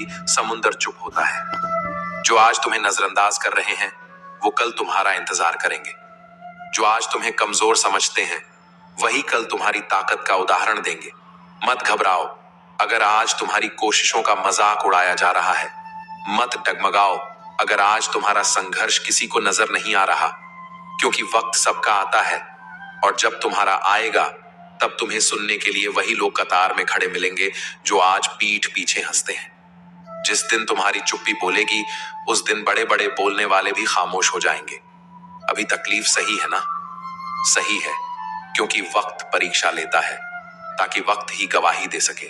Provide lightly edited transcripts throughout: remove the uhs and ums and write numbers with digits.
समुंदर चुप होता है। जो आज तुम्हें नजरअंदाज कर रहे हैं वो कल तुम्हारा इंतजार करेंगे। जो आज तुम्हें कमजोर समझते हैं वही कल तुम्हारी ताकत का उदाहरण देंगे। मत घबराओ अगर आज तुम्हारी कोशिशों का मजाक उड़ाया जा रहा है। मत डगमगाओ अगर आज तुम्हारा संघर्ष किसी को नजर नहीं आ रहा, क्योंकि वक्त सबका आता है और जब तुम्हारा आएगा तब तुम्हें सुनने के लिए वही लोग कतार में खड़े मिलेंगे जो आज पीठ पीछे हंसते हैं। जिस दिन तुम्हारी चुप्पी बोलेगी उस दिन बड़े बड़े बोलने वाले भी खामोश हो जाएंगे। अभी तकलीफ सही है ना? सही है, क्योंकि वक्त परीक्षा लेता है ताकि वक्त ही गवाही दे सके।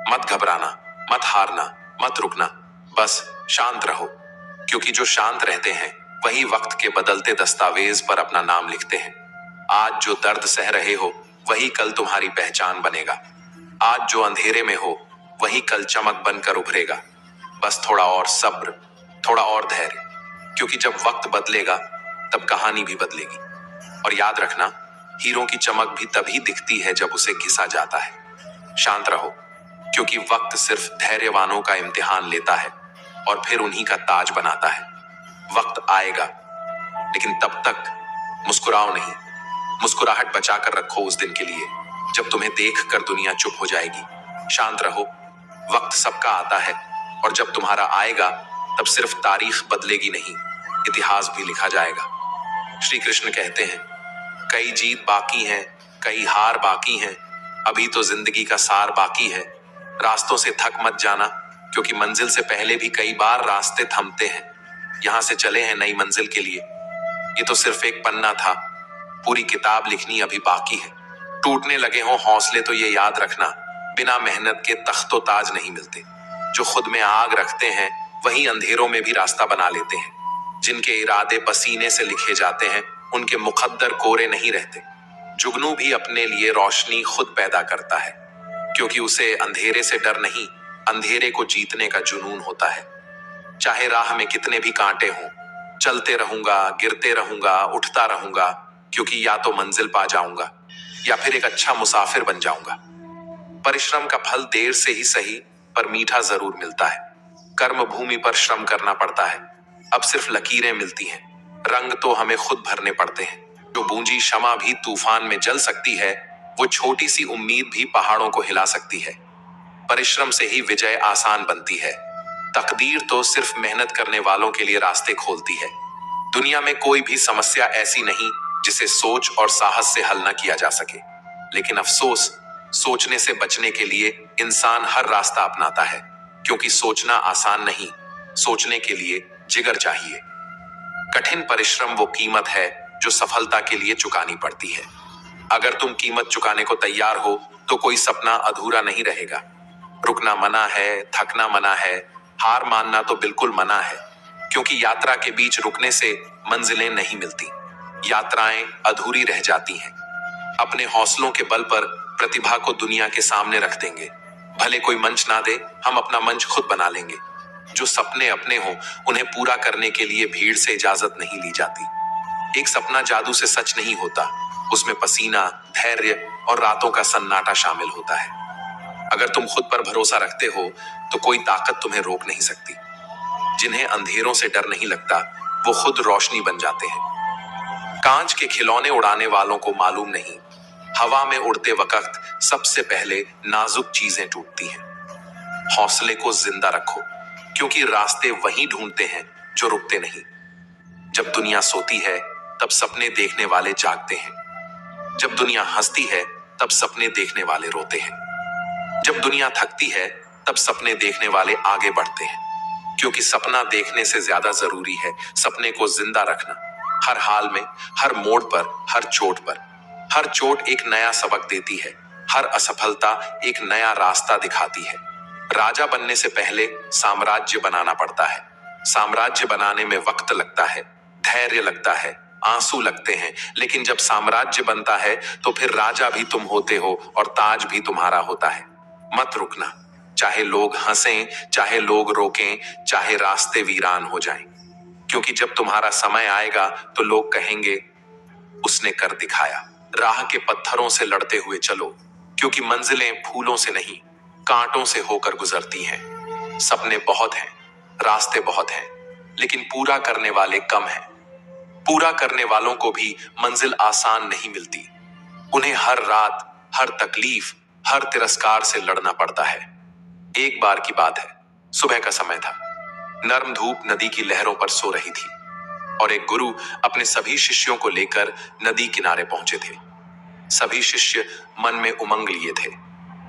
मत घबराना, मत हारना, मत रुकना, बस शांत रहो, क्योंकि जो शांत रहते हैं वही वक्त के बदलते दस्तावेज पर अपना नाम लिखते हैं। आज जो दर्द सह रहे हो वही कल तुम्हारी पहचान बनेगा। आज जो अंधेरे में हो वही कल चमक बनकर उभरेगा। बस थोड़ा और सब्र, थोड़ा और धैर्य, क्योंकि जब वक्त बदलेगा तब कहानी भी बदलेगी। और याद रखना, हीरो की चमक भी तभी दिखती है जब उसे घिसा जाता है। शांत रहो, क्योंकि वक्त सिर्फ धैर्यवानों का इम्तिहान लेता है और फिर उन्हीं का ताज बनाता है। वक्त आएगा, लेकिन तब तक मुस्कुराओ नहीं। मुस्कुराहट बचा कर रखो उस दिन के लिए जब तुम्हें देखकर दुनिया चुप हो जाएगी। शांत रहो, वक्त सबका आता है और जब तुम्हारा आएगा तब सिर्फ तारीख बदलेगी नहीं, इतिहास भी लिखा जाएगा। श्री कृष्ण कहते हैं, कई जीत बाकी हैं, कई हार बाकी हैं, अभी तो जिंदगी का सार बाकी है। रास्तों से थक मत जाना, क्योंकि मंजिल से पहले भी कई बार रास्ते थमते हैं। यहां से चले हैं नई मंजिल के लिए। ये तो सिर्फ एक पन्ना था, पूरी किताब लिखनी अभी बाकी है। टूटने लगे हों हौसले तो ये याद रखना, बिना मेहनत के तख्तो ताज नहीं मिलते। जो खुद में आग रखते हैं वही अंधेरों में भी रास्ता बना लेते हैं। जिनके इरादे पसीने से लिखे जाते हैं उनके मुकद्दर कोरे नहीं रहते। जुगनू भी अपने लिए रोशनी खुद पैदा करता है, क्योंकि उसे अंधेरे से डर नहीं, अंधेरे को जीतने का जुनून होता है। चाहे राह में कितने भी कांटे हों, चलते रहूंगा, गिरते रहूंगा, उठता रहूंगा, क्योंकि या तो मंजिल पा जाऊंगा या फिर एक अच्छा मुसाफिर बन जाऊंगा। परिश्रम का फल देर से ही सही पर मीठा जरूर मिलता है। कर्म भूमि पर श्रम करना पड़ता है, अब सिर्फ लकीरें मिलती हैं, रंग तो हमें खुद भरने पड़ते हैं। जो बूंजी क्षमा भी तूफान में जल सकती है, वो छोटी सी उम्मीद भी पहाड़ों को हिला सकती है। परिश्रम से ही विजय आसान बनती है। तकदीर तो सिर्फ मेहनत करने वालों के लिए रास्ते खोलती है। दुनिया में कोई भी समस्या ऐसी नहीं जिसे सोच और साहस से हल न किया जा सके, लेकिन अफसोस, सोचने से बचने के लिए इंसान हर रास्ता अपनाता है, क्योंकि सोचना आसान नहीं, सोचने के लिए जिगर चाहिए। कठिन परिश्रम वो कीमत है जो सफलता के लिए चुकानी पड़ती है। अगर तुम कीमत चुकाने को तैयार हो तो कोई सपना अधूरा नहीं रहेगा। रुकना मना है, थकना मना है, हार मानना तो बिल्कुल मना है, क्योंकि यात्रा के बीच रुकने से मंजिलें नहीं मिलती, यात्राएं अधूरी रह जाती हैं। अपने हौसलों के बल पर प्रतिभा को दुनिया के सामने रख देंगे। भले कोई मंच ना दे, हम अपना मंच खुद बना लेंगे। जो सपने अपने हों उन्हें पूरा करने के लिए भीड़ से इजाजत नहीं ली जाती। एक सपना जादू से सच नहीं होता, उसमें पसीना, धैर्य और रातों का सन्नाटा शामिल होता है। अगर तुम खुद पर भरोसा रखते हो तो कोई ताकत तुम्हें रोक नहीं सकती। जिन्हें अंधेरों से डर नहीं लगता वो खुद रोशनी बन जाते हैं। कांच के खिलौने उड़ाने वालों को मालूम नहीं, हवा में उड़ते वक्त सबसे पहले नाजुक चीजें टूटती हैं। हौसले को जिंदा रखो, क्योंकि रास्ते वही ढूंढते हैं जो रुकते नहीं। जब दुनिया सोती है तब सपने देखने वाले जागते हैं। जब दुनिया हंसती है तब सपने देखने वाले रोते हैं। जब दुनिया थकती है तब सपने देखने वाले आगे बढ़ते हैं, क्योंकि सपना देखने से ज्यादा जरूरी है सपने को जिंदा रखना। हर हाल में, हर मोड़ पर, हर चोट पर, हर चोट एक नया सबक देती है, हर असफलता एक नया रास्ता दिखाती है। राजा बनने से पहले साम्राज्य बनाना पड़ता है। साम्राज्य बनाने में वक्त लगता है, धैर्य लगता है, आंसू लगते हैं, लेकिन जब साम्राज्य बनता है तो फिर राजा भी तुम होते हो और ताज भी तुम्हारा होता है। मत रुकना, चाहे लोग हंसें, चाहे लोग रोकें, चाहे रास्ते वीरान हो जाएं, क्योंकि जब तुम्हारा समय आएगा तो लोग कहेंगे उसने कर दिखाया। राह के पत्थरों से लड़ते हुए चलो, क्योंकि मंजिलें फूलों से नहीं कांटों से होकर गुजरती हैं। सपने बहुत हैं, रास्ते बहुत हैं, लेकिन पूरा करने वाले कम हैं। पूरा करने वालों को भी मंजिल आसान नहीं मिलती। उन्हें हर रात, हर तकलीफ, हर तिरस्कार से लड़ना पड़ता है। एक बार की बात है, सुबह का समय था। नर्म धूप नदी की लहरों पर सो रही थी और एक गुरु अपने सभी शिष्यों को लेकर नदी किनारे पहुंचे थे। सभी शिष्य मन में उमंग लिए थे।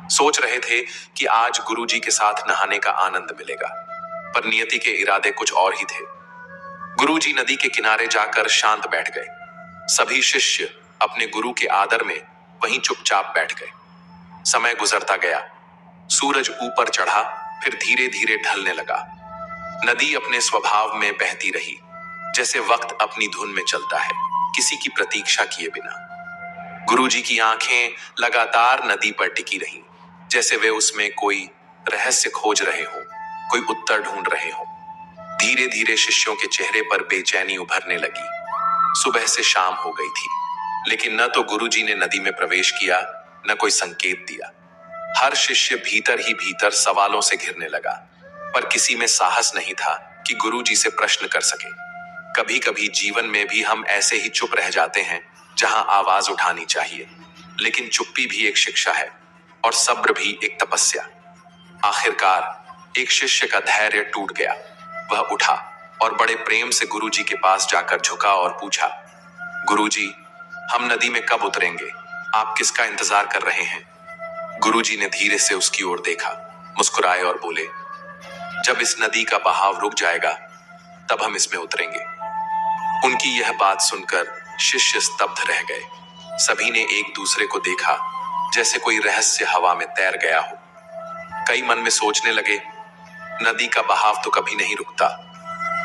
सोच रहे थे कि आज गुरुजी के साथ नहाने का आनंद मिलेगा, पर नियति के इरादे कुछ और ही थे। गुरुजी नदी के किनारे जाकर शांत बैठ गए। सभी शिष्य अपने गुरु के आदर में वहीं चुपचाप बैठ गए। समय गुजरता गया। सूरज ऊपर चढ़ा, फिर धीरे धीरे ढलने लगा। नदी अपने स्वभाव में बहती रही, जैसे वक्त अपनी धुन में चलता है, किसी की प्रतीक्षा किए बिना। गुरुजी की आंखें लगातार नदी पर टिकी रहीं, जैसे वे उसमें कोई रहस्य खोज रहे हों, कोई उत्तर ढूंढ रहे हों। धीरे धीरे शिष्यों के चेहरे पर बेचैनी उभरने लगी। सुबह से शाम हो गई थी, लेकिन न तो गुरुजी ने नदी में प्रवेश किया, न कोई संकेत दिया। हर शिष्य भीतर ही भीतर सवालों से घिरने लगा, पर किसी में साहस नहीं था कि गुरुजी से प्रश्न कर सके। कभी कभी जीवन में भी हम ऐसे ही चुप रह जाते हैं, जहां आवाज उठानी चाहिए, लेकिन चुप्पी भी एक शिक्षा है और सब्र भी एक तपस्या। आखिरकार एक शिष्य का धैर्य टूट गया। वह उठा और बड़े प्रेम से गुरुजी के पास जाकर झुका और पूछा, गुरुजी, हम नदी में कब उतरेंगे? आप किसका इंतजार कर रहे हैं? गुरुजी ने धीरे से उसकी ओर देखा, मुस्कुराए और बोले, जब इस नदी का बहाव रुक जाएगा, तब हम इसमें उतरेंगे। उनकी यह बात सुनकर शिष्य स्तब्ध रह गए। सभी ने एक दूसरे को देखा, जैसे कोई रहस्य हवा में तैर गया हो। कई मन में सोचने लगे, नदी का बहाव तो कभी नहीं रुकता,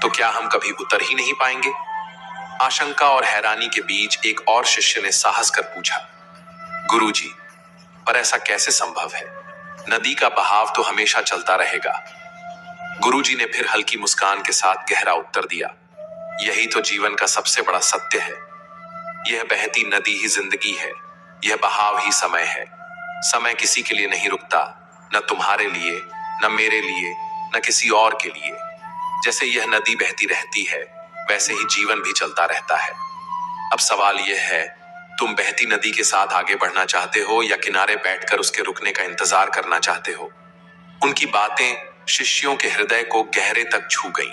तो क्या हम कभी उतर ही नहीं पाएंगे? आशंका और हैरानी के बीच एक और शिष्य ने साहस कर पूछा, गुरुजी, पर ऐसा कैसे संभव है? नदी का बहाव तो हमेशा चलता रहेगा। गुरुजी ने फिर हल्की मुस्कान के साथ गहरा उत्तर दिया, यही तो जीवन का सबसे बड़ा सत्य है। यह बहती नदी ही जिंदगी है, यह बहाव ही समय है। समय किसी के लिए नहीं रुकता, न तुम्हारे लिए, न मेरे लिए, न किसी और के लिए। जैसे यह नदी बहती रहती है, वैसे ही जीवन भी चलता रहता है। अब सवाल यह है, तुम बहती नदी के साथ आगे बढ़ना चाहते हो या किनारे बैठकर उसके रुकने का इंतजार करना चाहते हो? उनकी बातें शिष्यों के हृदय को गहरे तक छू गईं।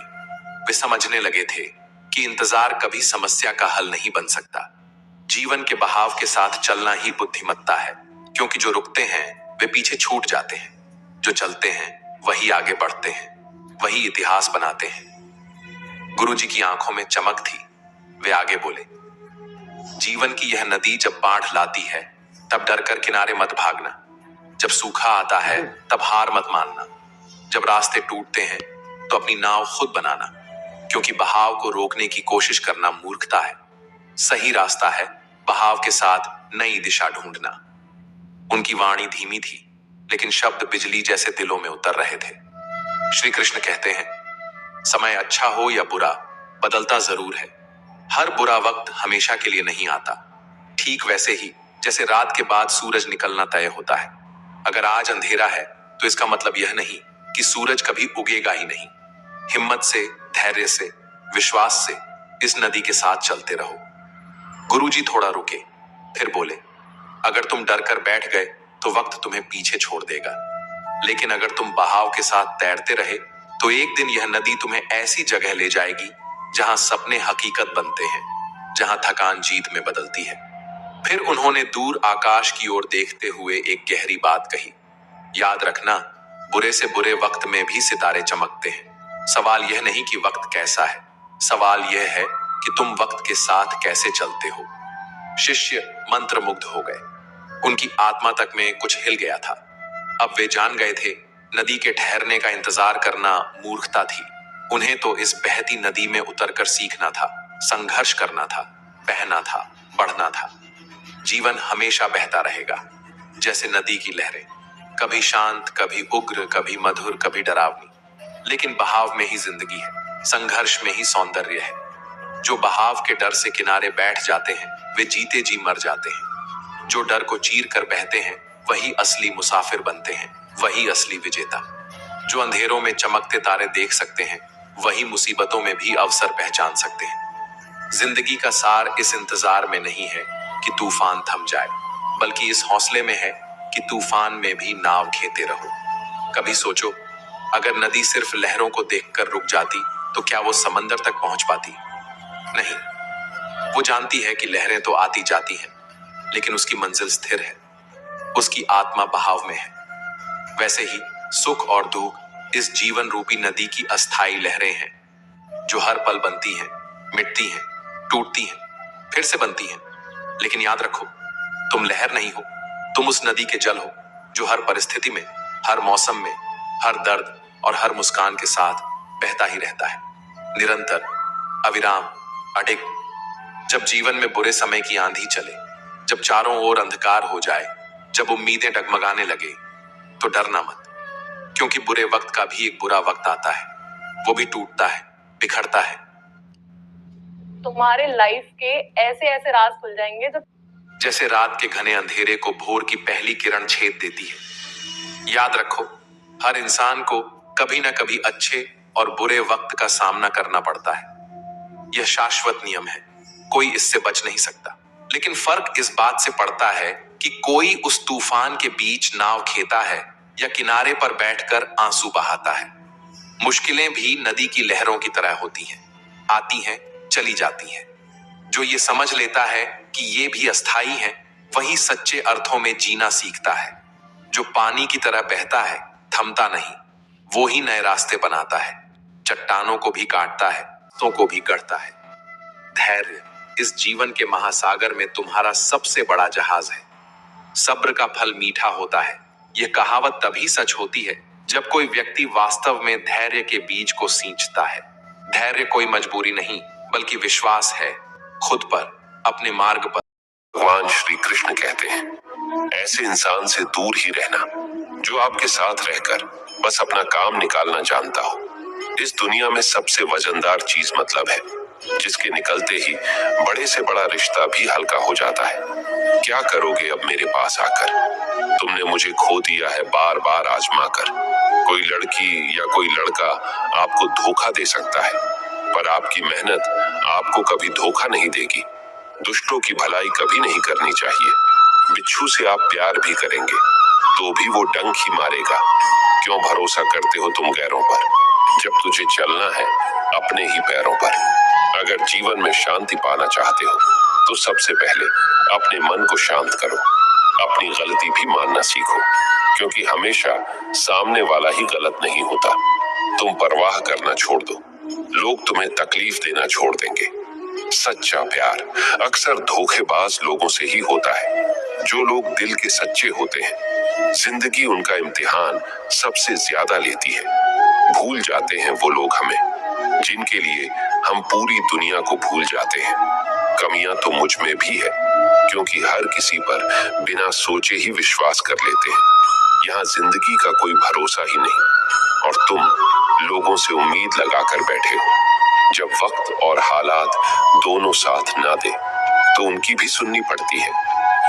वे समझने लगे थे कि इंतजार कभी समस्या का हल नहीं बन सकता। जीवन के बहाव के साथ चलना ही बुद्धिमत्ता है, क्योंकि जो रुकते हैं वे पीछे छूट जाते हैं, जो चलते हैं वही आगे बढ़ते हैं, वही इतिहास बनाते हैं। गुरुजी की आंखों में चमक थी। वे आगे बोले, जीवन की यह नदी जब बाढ़ लाती है, तब डरकर किनारे मत भागना। जब सूखा आता है, तब हार मत मानना। जब रास्ते टूटते हैं, तो अपनी नाव खुद बनाना, क्योंकि बहाव को रोकने की कोशिश करना मूर्खता है। सही रास्ता है बहाव के साथ नई दिशा ढूंढना। उनकी वाणी धीमी थी, लेकिन शब्द बिजली जैसे दिलों में उतर रहे थे। श्री कृष्ण कहते हैं, समय अच्छा हो या बुरा, बदलता जरूर है। हर बुरा वक्त हमेशा के लिए नहीं आता। ठीक वैसे ही जैसे रात के बाद सूरज निकलना तय होता है। अगर आज अंधेरा है, तो इसका मतलब यह नहीं कि सूरज कभी उगेगा ही नहीं। हिम्मत से, धैर्य से, विश्वास से इस नदी के साथ चलते रहो। गुरुजी थोड़ा रुके, फिर बोले, अगर तुम डर कर बैठ गए तो वक्त तुम्हें पीछे छोड़ देगा, लेकिन अगर तुम बहाव के साथ तैरते रहे तो एक दिन यह नदी तुम्हें ऐसी जगह ले जाएगी जहां सपने हकीकत बनते हैं, जहां थकान जीत में बदलती है। फिर उन्होंने दूर आकाश की ओर देखते हुए एक गहरी बात कही, याद रखना, बुरे से बुरे वक्त में भी सितारे चमकते हैं। सवाल यह नहीं कि वक्त कैसा है, सवाल यह है कि तुम वक्त के साथ कैसे चलते हो। शिष्य मंत्रमुग्ध हो गए। उनकी आत्मा तक में कुछ हिल गया था। अब वे जान गए थे, नदी के ठहरने का इंतजार करना मूर्खता थी। उन्हें तो इस बहती नदी में उतरकर सीखना था, संघर्ष करना था, बहना था, बढ़ना था। जीवन हमेशा बहता रहेगा, जैसे नदी की लहरें, कभी शांत, कभी उग्र, कभी मधुर, कभी डरावनी। लेकिन बहाव में ही जिंदगी है, संघर्ष में ही सौंदर्य है। जो बहाव के डर से किनारे बैठ जाते हैं, वे जीते जी मर जाते हैं। जो डर को चीर कर बहते हैं, वही असली मुसाफिर बनते हैं, वही असली विजेता। जो अंधेरों में चमकते तारे देख सकते हैं, वही मुसीबतों में भी अवसर पहचान सकते हैं। जिंदगी का सार इस इंतजार में नहीं है कि तूफान थम जाए, बल्कि इस हौसले में है कि तूफान में भी नाव खेते रहो। कभी सोचो, अगर नदी सिर्फ लहरों को देखकर रुक जाती तो क्या वो समंदर तक पहुंच पाती? नहीं, वो जानती है कि लहरें तो आती जाती हैं, लेकिन उसकी मंजिल स्थिर है, उसकी आत्मा बहाव में है। वैसे ही सुख और दुख इस जीवन रूपी नदी की अस्थाई लहरें हैं, जो हर पल बनती हैं, मिटती हैं, टूटती हैं, फिर से बनती हैं। लेकिन याद रखो, तुम लहर नहीं हो, तुम उस नदी के जल हो जो हर परिस्थिति में, हर मौसम में, हर दर्द और हर मुस्कान के साथ बहता ही रहता है, निरंतर, अविराम, अडिग। जब जीवन में बुरे समय की आंधी चले, जब चारों ओर अंधकार हो जाए, जब उम्मीदें डगमगाने लगे, तो डरना मत, क्योंकि बुरे वक्त का भी एक बुरा वक्त आता है। वो भी टूटता है, बिखरता है। तुम्हारे लाइफ के ऐसे ऐसे राज खुल जाएंगे जो जैसे रात के घने अंधेरे को भोर की पहली किरण छेद देती है। याद रखो, हर इंसान को कभी ना कभी अच्छे और बुरे वक्त का सामना करना पड़ता है। यह शाश्वत नियम है, कोई इससे बच नहीं सकता। लेकिन फर्क इस बात से पड़ता है कि कोई उस तूफान के बीच नाव खेता है या किनारे पर बैठकर आंसू बहाता है। मुश्किलें भी नदी की लहरों की तरह होती हैं, आती हैं, चली जाती हैं। जो ये समझ लेता है कि ये भी अस्थाई हैं, वही सच्चे अर्थों में जीना सीखता है। जो पानी की तरह बहता है, थमता नहीं, वो ही नए रास्ते बनाता है, चट्टानों को भी काटता है, तो को भी गढ़ता है। धैर्य इस जीवन के महासागर में तुम्हारा सबसे बड़ा जहाज है। सब्र का फल मीठा होता है, यह कहावत तभी सच होती है जब कोई व्यक्ति वास्तव में धैर्य के बीज को सींचता है। धैर्य कोई मजबूरी नहीं, बल्कि विश्वास है, खुद पर, अपने मार्ग पर। भगवान श्री कृष्ण कहते हैं, ऐसे इंसान से दूर ही रहना जो आपके साथ रहकर बस अपना काम निकालना जानता हो। इस दुनिया में सबसे वजनदार चीज मतलब है, जिसके निकलते ही बड़े से बड़ा रिश्ता भी हल्का हो जाता है। क्या करोगे अब मेरे पास आकर? तुमने मुझे खो दिया है बार बार आजमा कर। कोई लड़की या कोई लड़का आपको धोखा दे सकता है, पर आपकी मेहनत आपको कभी धोखा नहीं देगी। दुष्टों की भलाई कभी नहीं करनी चाहिए। बिच्छू से आप प्यार भी करेंगे तो भी वो डंक ही मारेगा। क्यों भरोसा करते हो तुम गैरों पर, जब तुझे चलना है अपने ही पैरों पर। अगर जीवन में शांति पाना चाहते हो तो सबसे पहले अपने मन को शांत करो। अपनी गलती भी मानना सीखो, क्योंकि हमेशा सामने वाला ही गलत नहीं होता। तुम परवाह करना छोड़ दो, लोग तुम्हें तकलीफ देना छोड़ देंगे। सच्चा प्यार अक्सर धोखेबाज लोगों से ही होता है। जो लोग दिल के सच्चे होते हैं, जिंदगी उनका इम्तिहान सबसे ज्यादा लेती है। भूल जाते हैं वो लोग हमें, जिनके लिए हम पूरी दुनिया को भूल जाते हैं। कमियां तो मुझ में भी है, क्योंकि हर किसी पर बिना सोचे ही विश्वास कर लेते हैं। यहाँ जिंदगी का कोई भरोसा ही नहीं, और तुम लोगों से उम्मीद लगाकर बैठे हो। जब वक्त और हालात दोनों साथ ना दे, तो उनकी भी सुननी पड़ती है,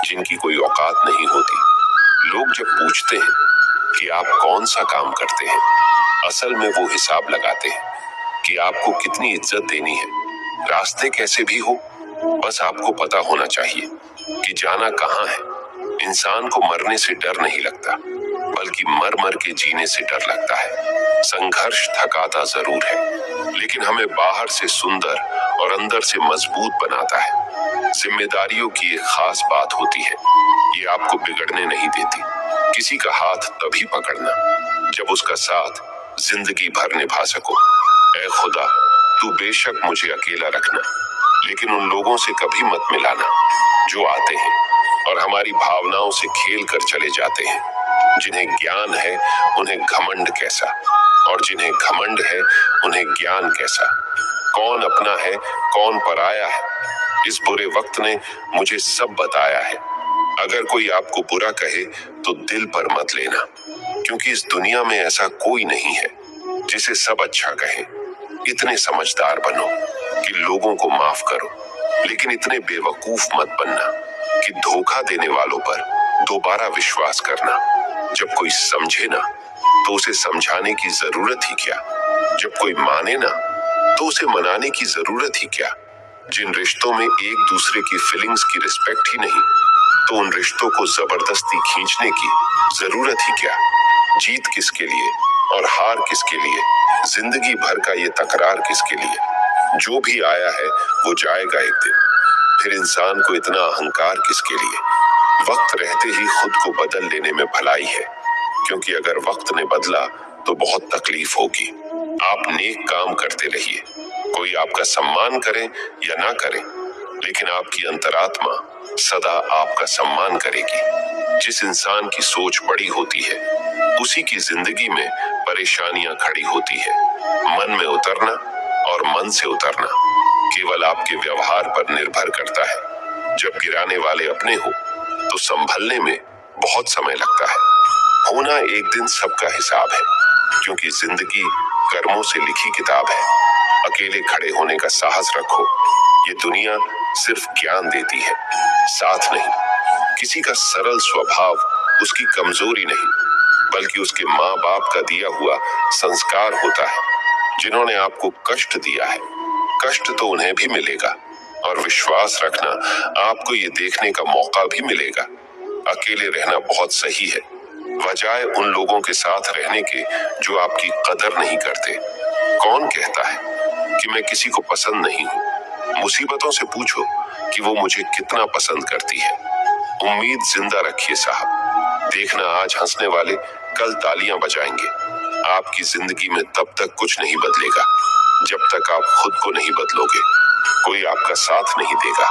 जिनकी कोई औकात नहीं होती। लोग जब पूछते हैं कि आप कौन सा काम करते हैं, असल में वो हिसाब लगाते हैं कि आपको कितनी इज्जत देनी है। रास्ते कैसे भी हो, बस आपको पता होना चाहिए कि जाना कहाँ है। इंसान को मरने से डर नहीं लगता, बल्कि मर मर के जीने से डर लगता है। संघर्ष थकाता जरूर है, लेकिन हमें बाहर से सुंदर और अंदर से मजबूत बनाता है। जिम्मेदारियों की एक खास बात होती है, ये आपको बिगड़ने नहीं देती। किसी का हाथ तभी पकड़ना जब उसका साथ जिंदगी भर निभा सको। ऐ खुदा, तू बेशक मुझे अकेला रखना, लेकिन उन लोगों से कभी मत मिलाना जो आते हैं और हमारी भावनाओं से खेल कर चले जाते हैं। जिन्हें ज्ञान है उन्हें घमंड कैसा, और जिन्हें घमंड है उन्हें ज्ञान कैसा। कौन अपना है कौन पराया है, इस बुरे वक्त ने मुझे सब बताया है। अगर कोई आपको बुरा कहे तो दिल पर मत लेना, क्योंकि इस दुनिया में ऐसा कोई नहीं है जिसे सब अच्छा कहे। इतने समझदार बनो कि लोगों को माफ करो, लेकिन इतने बेवकूफ मत बनना कि धोखा देने वालों पर दोबारा विश्वास करना। जब कोई समझे ना तो उसे समझाने की जरूरत ही क्या। जब कोई माने ना तो उसे मनाने की जरूरत ही क्या। जिन रिश्तों में एक दूसरे की फीलिंग्स की रिस्पेक्ट ही नहीं, तो उन रिश्तों को जबरदस्ती खींचने की जरूरत ही क्या। जीत किसके लिए और हार किसके लिए, जिंदगी भर का ये तकरार किसके लिए। जो भी आया है वो जाएगा एक दिन, फिर इंसान को इतना अहंकार किसके लिए। वक्त रहते ही खुद को बदल लेने में भलाई है, क्योंकि अगर वक्त ने बदला तो बहुत तकलीफ होगी। आप नेक काम करते रहिए, कोई आपका सम्मान करे या ना करे, लेकिन आपकी अंतरात्मा सदा आपका सम्मान करेगी। जिस इंसान की सोच बड़ी होती है उसी की जिंदगी में परेशानियां खड़ी होती है। मन में उतरना और मन से उतरना केवल आपके व्यवहार पर निर्भर करता है। जब गिराने वाले अपने हो तो संभलने में बहुत समय लगता है। होना एक दिन सबका हिसाब है, क्योंकि जिंदगी कर्मों से लिखी किताब है। अकेले खड़े होने का साहस रखो, ये दुनिया सिर्फ ज्ञान देती है, साथ नहीं। किसी का सरल स्वभाव उसकी कमजोरी नहीं, बल्कि उसके माँ बाप का दिया हुआ संस्कार होता है। जिन्होंने आपको कष्ट दिया है, कष्ट तो उन्हें भी मिलेगा, और विश्वास रखना आपको ये देखने का मौका भी मिलेगा। अकेले रहना बहुत सही है, बजाय उन लोगों के साथ रहने के जो आपकी कदर नहीं करते। कौन कहता है कि मैं किसी को पसंद नहीं हूँ? मुसीबतों से पूछो कि वो मुझे कितना पसंद करती है। उम्मीद जिंदा रखिए साहब, देखना आज हंसने वाले कल तालियां बजाएंगे। आपकी जिंदगी में तब तक कुछ नहीं बदलेगा जब तक आप खुद को नहीं बदलोगे। कोई आपका साथ नहीं देगा।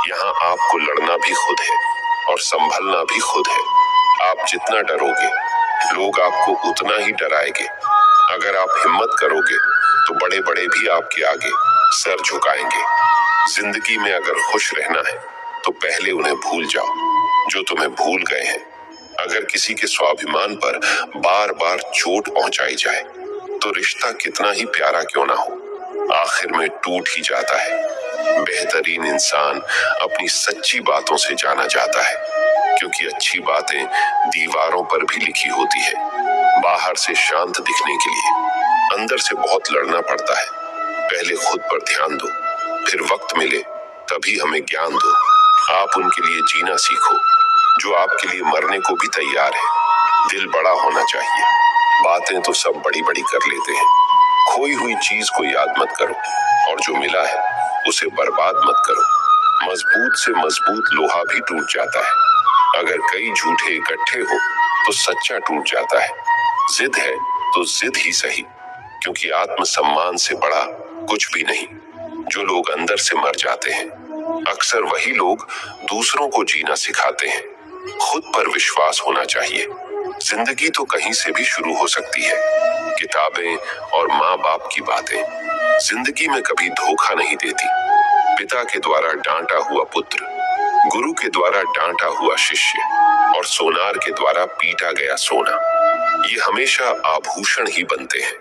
यहाँ आपको लड़ना भी खुद है और संभलना भी खुद है। आप जितना डरोगे लोग आपको उतना ही डराएंगे। अगर आप हिम्मत करोगे तो बड़े बड़े भी आपके आगे सर झुकाएंगे। जिंदगी में अगर खुश रहना है तो पहले उन्हें भूल जाओ जो तुम्हें भूल गए हैं। अगर किसी के स्वाभिमान पर बार बार चोट पहुंचाई जाए तो रिश्ता कितना ही प्यारा क्यों ना हो, आखिर में टूट ही जाता है। बेहतरीन इंसान अपनी सच्ची बातों से जाना जाता है, क्योंकि अच्छी बातें दीवारों पर भी लिखी होती है। बाहर से शांत दिखने के लिए अंदर से बहुत लड़ना पड़ता है। पहले खुद पर ध्यान दो, फिर वक्त मिले तभी हमें ज्ञान दो। आप उनके लिए जीना सीखो जो आपके लिए मरने को भी तैयार है। दिल बड़ा होना चाहिए। बातें तो सब बड़ी बड़ी कर लेते हैं। खोई हुई चीज को याद मत करो, और जो मिला है उसे बर्बाद मत करो। मजबूत से मजबूत लोहा भी टूट जाता है। अगर कई झूठे इकट्ठे हो तो सच्चा टूट जाता है। जिद है तो जिद ही सही, क्योंकि आत्मसम्मान से बड़ा कुछ भी नहीं। जो लोग अंदर से मर जाते हैं अक्सर वही लोग दूसरों को जीना सिखाते हैं। खुद पर विश्वास होना चाहिए। जिंदगी तो कहीं से भी शुरू हो सकती है। किताबें और माँ बाप की बातें जिंदगी में कभी धोखा नहीं देती। पिता के द्वारा डांटा हुआ पुत्र, गुरु के द्वारा डांटा हुआ शिष्य, और सोनार के द्वारा पीटा गया सोना, ये हमेशा आभूषण ही बनते हैं।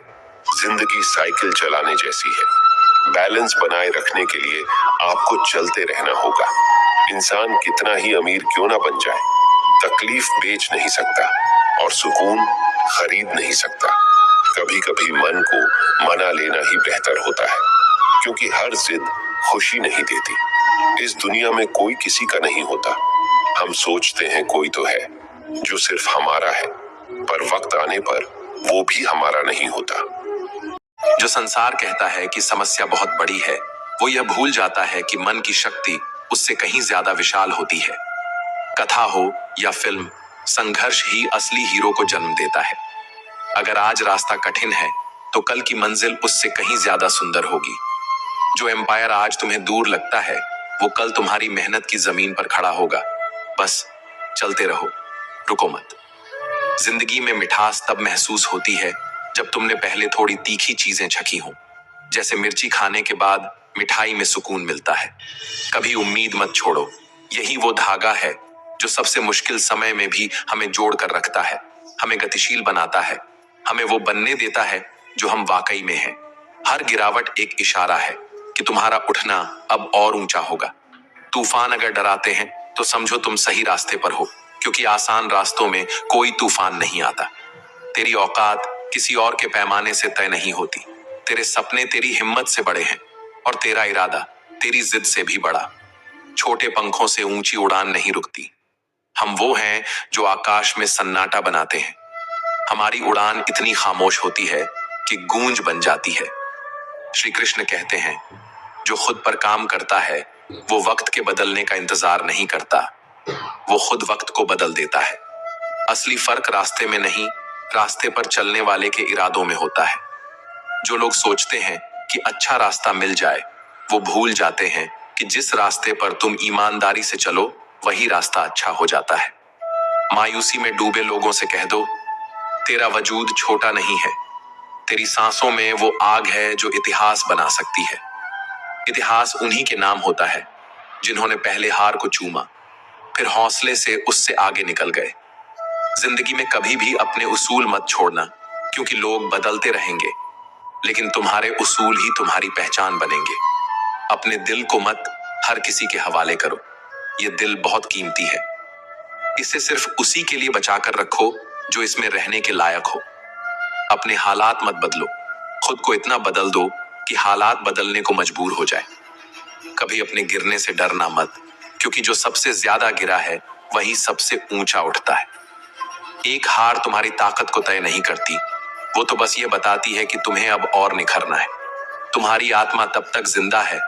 जिंदगी साइकिल चलाने जैसी है। बैलेंस बनाए रखने के लिए आपको चलते रहना होगा। इंसान कितना ही अमीर क्यों ना बन जाए, तकलीफ बेच नहीं सकता और सुकून खरीद नहीं सकता। कभी कभी मन को मना लेना ही बेहतर होता है, क्योंकि हर जिद खुशी नहीं देती। इस दुनिया में कोई किसी का नहीं होता। हम सोचते हैं कोई तो है जो सिर्फ हमारा है, पर वक्त आने पर वो भी हमारा नहीं होता। जो संसार कहता है कि समस्या बहुत बड़ी है, वो यह भूल जाता है कि मन की शक्ति उससे कहीं ज्यादा विशाल होती है। कथा हो या फिल्म, संघर्ष ही असली हीरो को जन्म देता है। अगर आज रास्ता कठिन है तो कल की मंजिल उससे कहीं ज्यादा सुंदर होगी। जो एम्पायर आज तुम्हें दूर लगता है वो कल तुम्हारी मेहनत की जमीन पर खड़ा होगा। बस चलते रहो, रुको मत। जिंदगी में मिठास तब महसूस होती है जब तुमने पहले थोड़ी तीखी चीजें चखी हों। जैसे मिर्ची खाने के बाद मिठाई में सुकून मिलता है। कभी उम्मीद मत छोड़ो, यही वो धागा है जो सबसे मुश्किल समय में भी हमें जोड़ कर रखता है, हमें गतिशील बनाता है, हमें वो बनने देता है जो हम वाकई में हैं। हर गिरावट एक इशारा है कि तुम्हारा उठना अब और ऊंचा होगा। तूफान अगर डराते हैं तो समझो तुम सही रास्ते पर हो, क्योंकि आसान रास्तों में कोई तूफान नहीं आता। तेरी औकात किसी और के पैमाने से तय नहीं होती। तेरे सपने तेरी हिम्मत से बड़े हैं और तेरा इरादा तेरी जिद से भी बड़ा। छोटे पंखों से ऊंची उड़ान नहीं रुकती। हम वो हैं जो आकाश में सन्नाटा बनाते हैं। हमारी उड़ान इतनी खामोश होती है कि गूंज बन जाती है। श्री कृष्ण कहते हैं, जो खुद पर काम करता है वो वक्त के बदलने का इंतजार नहीं करता, वो खुद वक्त को बदल देता है। असली फर्क रास्ते में नहीं, रास्ते पर चलने वाले के इरादों में होता है। जो लोग सोचते हैं कि अच्छा रास्ता मिल जाए, वो भूल जाते हैं कि जिस रास्ते पर तुम ईमानदारी से चलो वही रास्ता अच्छा हो जाता है। मायूसी में डूबे लोगों से कह दो, तेरा वजूद छोटा नहीं है। तेरी सांसों में वो आग है जो इतिहास बना सकती है। इतिहास उन्हीं के नाम होता है जिन्होंने पहले हार को चूमा, फिर हौसले से उससे आगे निकल गए। जिंदगी में कभी भी अपने उसूल मत छोड़ना, क्योंकि लोग बदलते रहेंगे, लेकिन तुम्हारे उसूल ही तुम्हारी पहचान बनेंगे। अपने दिल को मत हर किसी के हवाले करो, ये दिल बहुत कीमती है। इसे सिर्फ उसी के लिए बचाकर रखो जो इसमें रहने के लायक हो। अपने हालात मत बदलो, खुद को इतना बदल दो कि हालात बदलने को मजबूर हो जाए। कभी अपने गिरने से डरना मत, क्योंकि जो सबसे ज्यादा गिरा है वही सबसे ऊंचा उठता है। एक हार तुम्हारी ताकत को तय नहीं करती, वो तो बस ये बताती है कि तुम्हें अब और निखरना है। तुम्हारी आत्मा तब तक जिंदा है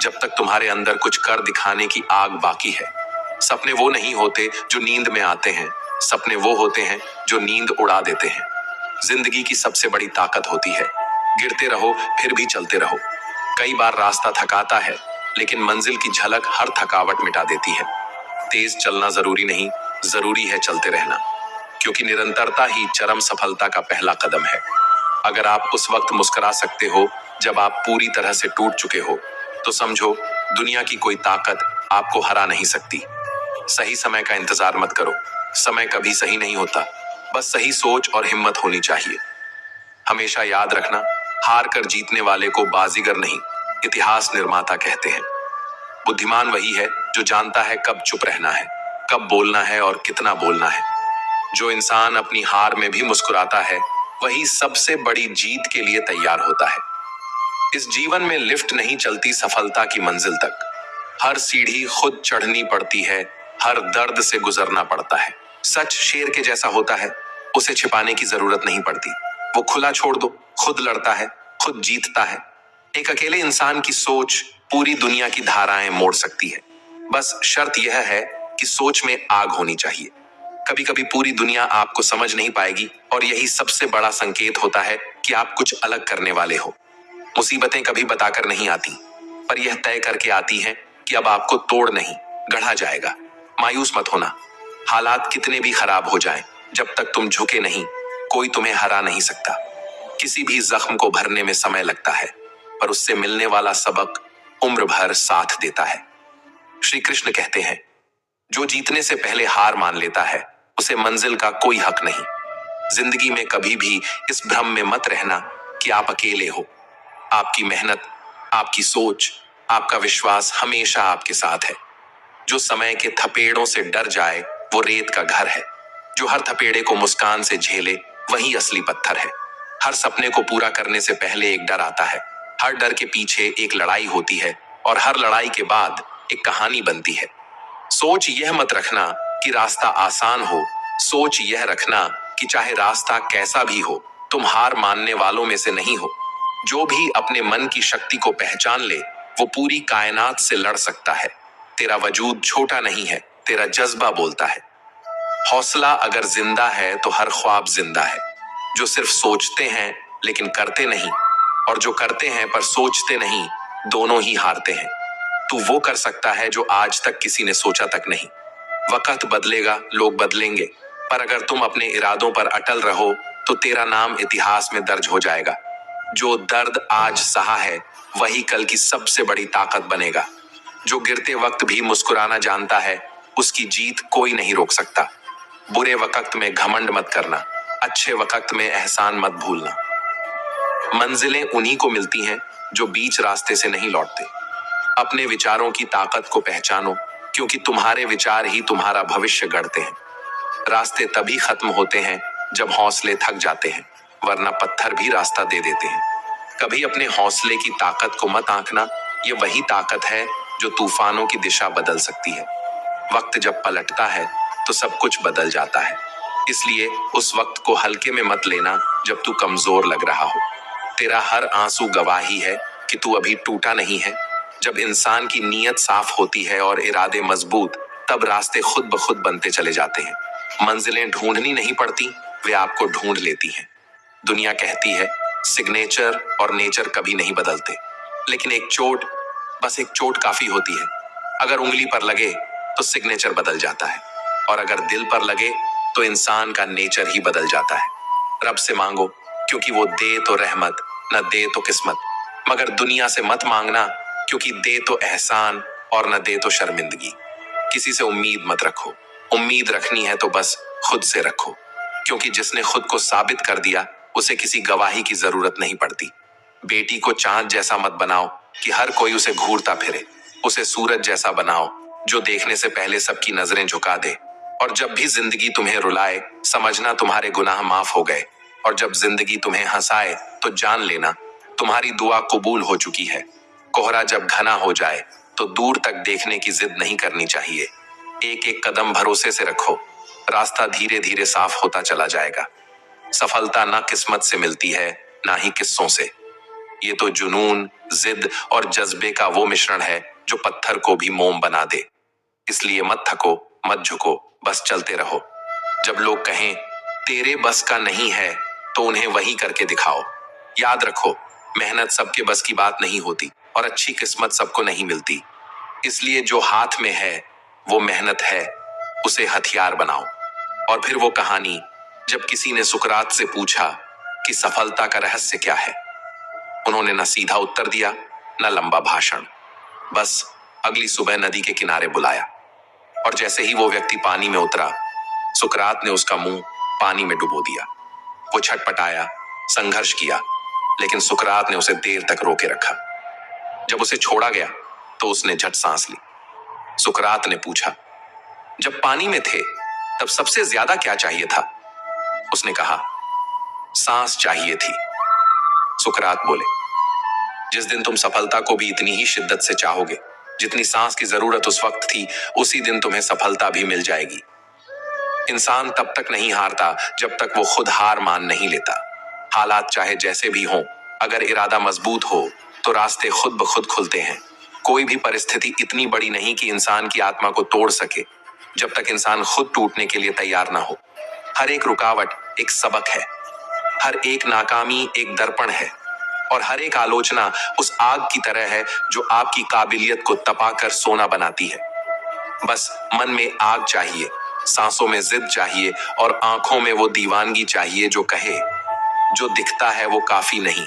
जब तक तुम्हारे अंदर कुछ कर दिखाने की आग बाकी है। सपने वो नहीं होते जो नींद में आते हैं, सपने वो होते हैं जो नींद उड़ा देते हैं। जिंदगी की सबसे बड़ी ताकत होती है, गिरते रहो फिर भी चलते रहो। कई बार रास्ता थकाता है, लेकिन मंजिल की झलक हर थकावट मिटा देती है। तेज चलना जरूरी नहीं, जरूरी है चलते रहना, क्योंकि निरंतरता ही चरम सफलता का पहला कदम है। अगर आप उस वक्त मुस्कुरा सकते हो जब आप पूरी तरह से टूट चुके हो, तो समझो दुनिया की कोई ताकत आपको हरा नहीं सकती। सही समय का इंतजार मत करो, समय कभी सही नहीं होता, बस सही सोच और हिम्मत होनी चाहिए। हमेशा याद रखना, हार कर जीतने वाले को बाजीगर नहीं, इतिहास निर्माता कहते हैं। बुद्धिमान वही है जो जानता है कब चुप रहना है, कब बोलना है और कितना बोलना है। जो इंसान अपनी हार में भी मुस्कुराता है, वही सबसे बड़ी जीत के लिए तैयार होता है। इस जीवन में लिफ्ट नहीं चलती सफलता की मंजिल तक। हर सीढ़ी खुद चढ़नी पड़ती है, हर दर्द से गुजरना पड़ता है। सच शेर के जैसा होता है, उसे छिपाने की जरूरत नहीं पड़ती। वो खुला छोड़ दो, खुद लड़ता है, खुद जीतता है। एक अकेले इंसान की सोच पूरी दुनिया की धाराएं मोड़ सकती है। बस शर्त यह है कि सोच में आग होनी चाहिए। कभी कभी पूरी दुनिया आपको समझ नहीं पाएगी, और यही सबसे बड़ा संकेत होता है कि आप कुछ अलग करने वाले हो। मुसीबतें कभी बताकर नहीं आती, पर यह तय करके आती हैं कि अब आपको तोड़ नहीं, गढ़ा जाएगा। मायूस मत होना, हालात कितने भी खराब हो जाएं, जब तक तुम झुके नहीं, कोई तुम्हें हरा नहीं सकता। किसी भी जख्म को भरने में समय लगता है, पर उससे मिलने वाला सबक उम्र भर साथ देता है। श्री कृष्ण कहते हैं, जो जीतने से पहले हार मान लेता है, उसे मंजिल का कोई हक नहीं। जिंदगी में कभी भी इस भ्रम में मत रहना कि आप अकेले हो। आपकी मेहनत, आपकी सोच, आपका विश्वास हमेशा आपके साथ है। जो समय के थपेड़ों से डर जाए, वो रेत का घर है। जो हर थपेड़े को मुस्कान से झेले, वही असली पत्थर है। हर सपने को पूरा करने से पहले एक डर आता है। हर डर के पीछे एक लड़ाई होती है, और हर लड़ाई के बाद एक कहानी बनती है। सोच यह मत रखना कि रास्ता आसान हो, सोच यह रखना कि चाहे रास्ता कैसा भी हो, तुम हार मानने वालों में से नहीं हो। जो भी अपने मन की शक्ति को पहचान ले, वो पूरी कायनात से लड़ सकता है। तेरा वजूद छोटा नहीं है, तेरा जज्बा बोलता है। हौसला अगर जिंदा है तो हर ख्वाब जिंदा है। जो सिर्फ सोचते हैं लेकिन करते नहीं, और जो करते हैं पर सोचते नहीं, दोनों ही हारते हैं। तू वो कर सकता है जो आज तक किसी ने सोचा तक नहीं। वक्त बदलेगा, लोग बदलेंगे, पर अगर तुम अपने इरादों पर अटल रहो तो तेरा नाम इतिहास में दर्ज हो जाएगा। जो दर्द आज सहा है, वही कल की सबसे बड़ी ताकत बनेगा। जो गिरते वक्त भी मुस्कुराना जानता है, उसकी जीत कोई नहीं रोक सकता। बुरे वक्त में घमंड मत करना, अच्छे वक्त में एहसान मत भूलना। मंजिलें उन्हीं को मिलती हैं जो बीच रास्ते से नहीं लौटते। अपने विचारों की ताकत को पहचानो, क्योंकि तुम्हारे विचार ही तुम्हारा भविष्य गढ़ते हैं। रास्ते तभी खत्म होते हैं जब हौसले थक जाते हैं, वरना पत्थर भी रास्ता दे देते हैं। कभी अपने हौसले की ताकत को मत आंकना, ये वही ताकत है जो तूफानों की दिशा बदल सकती है। वक्त जब पलटता है तो सब कुछ बदल जाता है, इसलिए उस वक्त को हल्के में मत लेना जब तू कमजोर लग रहा हो। तेरा हर आंसू गवाही है कि तू अभी टूटा नहीं है। जब इंसान की नीयत साफ होती है और इरादे मजबूत, तब रास्ते खुद ब खुद बनते चले जाते हैं। मंजिलें ढूंढनी नहीं पड़ती, वे आपको ढूंढ लेती हैं। दुनिया कहती है सिग्नेचर और नेचर कभी नहीं बदलते, लेकिन एक चोट, बस एक चोट काफी होती है। अगर उंगली पर लगे तो सिग्नेचर बदल जाता है, और अगर दिल पर लगे तो इंसान का नेचर ही बदल जाता है। रब से मांगो, क्योंकि वो दे तो रहमत, न दे तो किस्मत। मगर दुनिया से मत मांगना, क्योंकि दे तो एहसान और न दे तो शर्मिंदगी। किसी से उम्मीद मत रखो, उम्मीद रखनी है तो बस खुद से रखो, क्योंकि जिसने खुद को साबित कर दिया उसे किसी गवाही की जरूरत नहीं पड़ती। बेटी को चांद जैसा मत बनाओ कि हर कोई उसे घूरता फिरे। उसे सूरज जैसा बनाओ जो देखने से पहले सबकी नजरें झुका दे। और जब भी जिंदगी तुम्हें रुलाए, समझना तुम्हारे गुनाह माफ हो गए। और जब जिंदगी तुम्हें हंसाए तो जान लेना तुम्हारी दुआ कबूल हो चुकी है। कोहरा जब घना हो जाए तो दूर तक देखने की जिद नहीं करनी चाहिए। एक एक कदम भरोसे से रखो, रास्ता धीरे धीरे साफ होता चला जाएगा। सफलता ना किस्मत से मिलती है, ना ही किस्सों से। ये तो जुनून, जिद और जज्बे का वो मिश्रण है जो पत्थर को भी मोम बना दे। इसलिए मत थको, मत झुको, बस चलते रहो। जब लोग कहें तेरे बस का नहीं है, तो उन्हें वही करके दिखाओ। याद रखो, मेहनत सबके बस की बात नहीं होती और अच्छी किस्मत सबको नहीं मिलती। इसलिए जो हाथ में है वो मेहनत है, उसे हथियार बनाओ। और फिर वो कहानी जब किसी ने सुकरात से पूछा कि सफलता का रहस्य क्या है, उन्होंने न सीधा उत्तर दिया, न लंबा भाषण। बस अगली सुबह नदी के किनारे बुलाया, और जैसे ही वो व्यक्ति पानी में उतरा, सुकरात ने उसका मुंह पानी में डुबो दिया। वो छटपटाया, संघर्ष किया, लेकिन सुकरात ने उसे देर तक रोके रखा। जब उसे छोड़ा गया तो उसने झट सांस ली। सुकरात ने पूछा, जब पानी में थे तब सबसे ज्यादा क्या चाहिए था? उसने कहा, सांस चाहिए थी। सुकरात बोले, जिस दिन तुम सफलता को भी इतनी ही शिद्दत से चाहोगे जितनी सांस की जरूरत उस वक्त थी, उसी दिन तुम्हें सफलता भी मिल जाएगी। इंसान तब तक नहीं हारता जब तक वो खुद हार मान नहीं लेता। हालात चाहे जैसे भी हों, अगर इरादा मजबूत हो तो रास्ते खुद ब खुद खुलते हैं। कोई भी परिस्थिति इतनी बड़ी नहीं कि इंसान की आत्मा को तोड़ सके, जब तक इंसान खुद टूटने के लिए तैयार ना हो। हर एक रुकावट एक सबक है, हर एक नाकामी एक दर्पण है, और हर एक आलोचना उस आग की तरह है जो आपकी काबिलियत को तपाकर सोना बनाती है। बस मन में आग चाहिए, सांसों में जिद चाहिए, और आंखों में वो दीवानगी चाहिए जो कहे, जो दिखता है वो काफी नहीं,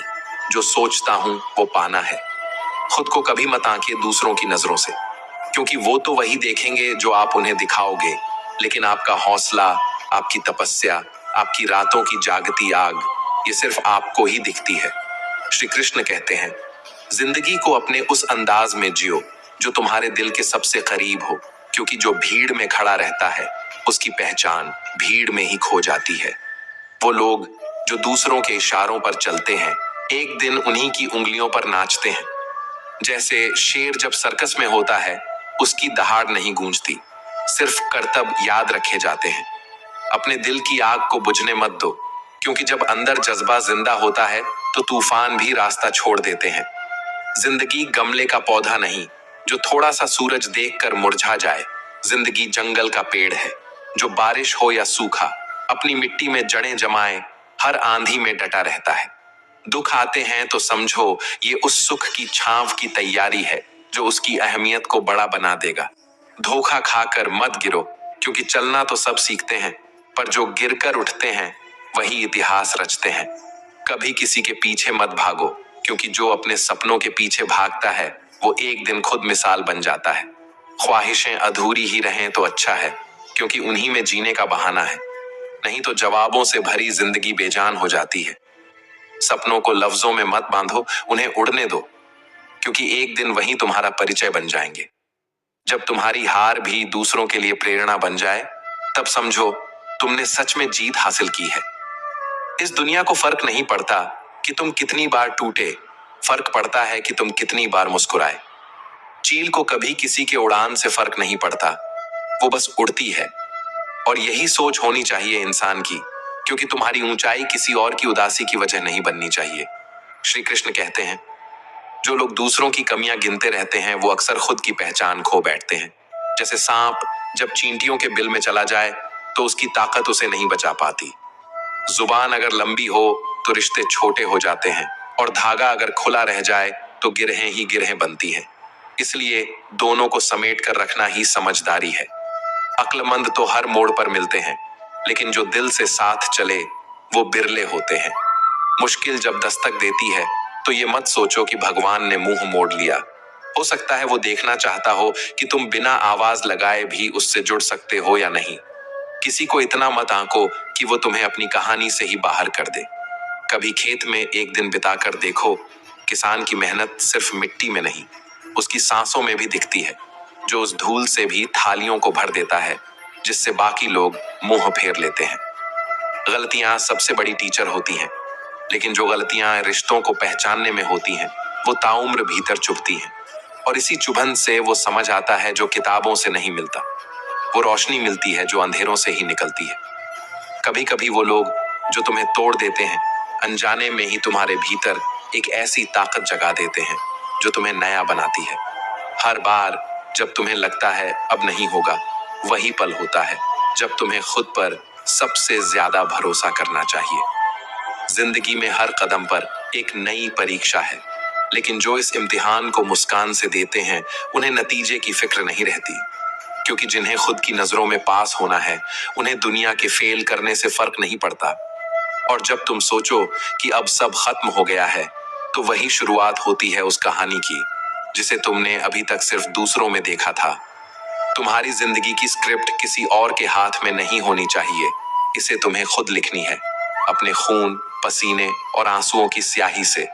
जो सोचता हूं वो पाना है। खुद को कभी मत आंकिए दूसरों की नजरों से, क्योंकि वो तो वही देखेंगे जो आप उन्हें दिखाओगे, लेकिन आपका हौसला, आपकी तपस्या, आपकी रातों की जागती आग, ये सिर्फ आपको ही दिखती है। श्री कृष्ण कहते हैं, जिंदगी को अपने उस अंदाज में जियो जो तुम्हारे दिल के सबसे करीब हो, क्योंकि जो भीड़ में खड़ा रहता है उसकी पहचान भीड़ में ही खो जाती है। वो लोग जो दूसरों के इशारों पर चलते हैं, एक दिन उन्हीं की उंगलियों पर नाचते हैं। जैसे शेर जब सर्कस में होता है, उसकी दहाड़ नहीं गूंजती, सिर्फ करतब याद रखे जाते हैं। अपने दिल की आग को बुझने मत दो, क्योंकि जब अंदर जज्बा जिंदा होता है तो तूफान भी रास्ता छोड़ देते हैं। जिंदगी गमले का पौधा नहीं जो थोड़ा सा सूरज देखकर मुरझा जाए। जिंदगी जंगल का पेड़ है जो बारिश हो या सूखा अपनी मिट्टी में जड़ें जमाए हर आंधी में डटा रहता है। दुख आते हैं तो समझो ये उस सुख की छांव की तैयारी है जो उसकी अहमियत को बड़ा बना देगा। धोखा खाकर मत गिरो, क्योंकि चलना तो सब सीखते हैं, पर जो गिरकर उठते हैं वही इतिहास रचते हैं। कभी किसी के पीछे मत भागो, क्योंकि जो अपने सपनों के पीछे भागता है वो एक दिन खुद मिसाल बन जाता है। ख्वाहिशें अधूरी ही रहें तो अच्छा है, क्योंकि उन्हीं में जीने का बहाना है, नहीं तो जवाबों से भरी जिंदगी बेजान हो जाती है। सपनों को लफ्जों में मत बांधो, उन्हें उड़ने दो, क्योंकि एक दिन वही तुम्हारा परिचय बन जाएंगे। जब तुम्हारी हार भी दूसरों के लिए प्रेरणा बन जाए, तब समझो तुमने सच में जीत हासिल की है। इस दुनिया को फर्क नहीं पड़ता कि तुम कितनी बार टूटे, फर्क पड़ता है कि तुम कितनी बार मुस्कुराए। चील को कभी किसी के उड़ान से फर्क नहीं पड़ता, वो बस उड़ती है। और यही सोच होनी चाहिए इंसान की, क्योंकि तुम्हारी ऊंचाई किसी और की उदासी की वजह नहीं बननी चाहिए। श्री कृष्ण कहते हैं, जो लोग दूसरों की कमियां गिनते रहते हैं वो अक्सर खुद की पहचान खो बैठते हैं। जैसे सांप जब चींटियों के बिल में चला जाए तो उसकी ताकत उसे नहीं बचा पाती। जुबान अगर लंबी हो तो रिश्ते छोटे हो जाते हैं, और धागा अगर खुला रह जाए तो गिरहें ही गिरहें बनती हैं। इसलिए दोनों को समेट कर रखना ही समझदारी है। अक्लमंद तो हर मोड़ पर मिलते हैं, लेकिन जो दिल से साथ चले वो बिरले होते हैं। मुश्किल जब दस्तक देती है तो ये मत सोचो कि भगवान ने मुंह मोड़ लिया। हो सकता है वो देखना चाहता हो कि तुम बिना आवाज लगाए भी उससे जुड़ सकते हो या नहीं। किसी को इतना मत आंको कि वो तुम्हें अपनी कहानी से ही बाहर कर दे। कभी खेत में एक दिन बिताकर देखो, किसान की मेहनत सिर्फ मिट्टी में नहीं, उसकी सांसों में भी दिखती है, जो उस धूल से भी थालियों को भर देता है, जिससे बाकी लोग मुंह फेर लेते हैं। गलतियां सबसे बड़ी टीचर होती हैं, लेकिन जो गलतियां रिश्तों को पहचानने में होती हैं, वो ताउम्र भीतर चुभती हैं। और इसी चुभन से वो समझ आता है जो किताबों से नहीं मिलता। वो रोशनी मिलती है जो अंधेरों से ही निकलती है। कभी कभी वो लोग जो तुम्हें तोड़ देते हैं, अनजाने में ही तुम्हारे भीतर एक ऐसी ताकत जगा देते हैं जो तुम्हें नया बनाती है। हर बार जब तुम्हें लगता है अब नहीं होगा, वही पल होता है जब तुम्हें खुद पर सबसे ज्यादा भरोसा करना चाहिए। जिंदगी में हर कदम पर एक नई परीक्षा है, लेकिन जो इस इम्तिहान को मुस्कान से देते हैं उन्हें नतीजे की फिक्र नहीं रहती, क्योंकि जिन्हें खुद की नजरों में पास होना है उन्हें दुनिया के फेल करने से फर्क नहीं पड़ता। और जब तुम सोचो कि अब सब खत्म हो गया है, तो वही शुरुआत होती है उस कहानी की जिसे तुमने अभी तक सिर्फ दूसरों में देखा था। तुम्हारी जिंदगी की स्क्रिप्ट किसी और के हाथ में नहीं होनी चाहिए, इसे तुम्हें खुद लिखनी है, अपने खून, पसीने और आंसुओं की स्याही से।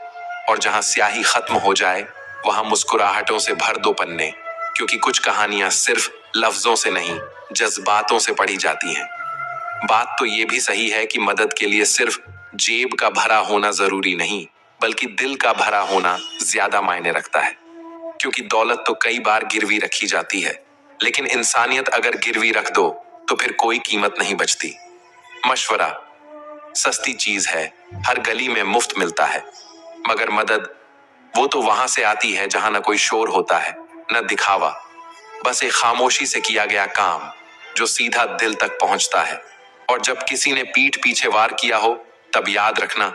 और जहां स्याही खत्म हो जाए वहां मुस्कुराहटों से भर दो पन्ने, क्योंकि कुछ कहानियां सिर्फ लफ्जों से नहीं, जज्बातों से पढ़ी जाती हैं। बात तो ये भी सही है कि मदद के लिए सिर्फ जेब का भरा होना जरूरी नहीं, बल्कि दिल का भरा होना ज्यादा मायने रखता है। क्योंकि दौलत तो कई बार गिरवी रखी जाती है, लेकिन इंसानियत अगर गिरवी रख दो तो फिर कोई कीमत नहीं बचती। मशवरा सस्ती चीज है, हर गली में मुफ्त मिलता है, मगर मदद वो तो वहां से आती है जहां न कोई शोर होता है, न दिखावा, बस एक खामोशी से किया गया काम जो सीधा दिल तक पहुंचता है। और जब किसी ने पीठ पीछे वार किया हो, तब याद रखना,